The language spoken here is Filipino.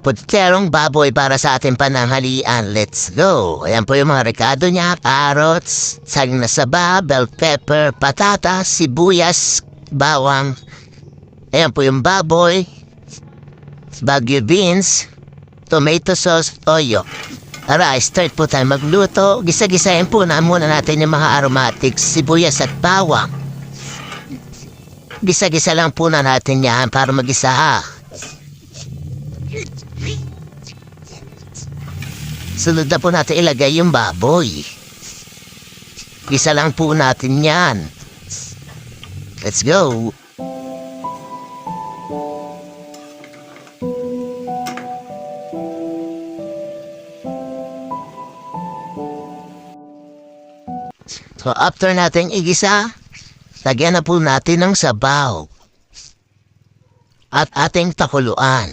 putserong baboy para sa ating pananghalian. Let's go! Ayan po yung mga rekado niya. Carrots, saging na saba, bell pepper, patatas, sibuyas, bawang. Ayan po yung baboy. Baguio beans, tomato sauce, toyo. Tara, start po tayo magluto. Gisa-gisahin po na muna natin yung mga aromatics, sibuyas at bawang. Gisa-gisa lang po na natin yan para mag-isa ha. Sunod na po natin ilagay yung baboy. Gisa lang po natin yan. Let's go. So after natin igisa, lagyan na po natin ng sabaw at ating takuluan.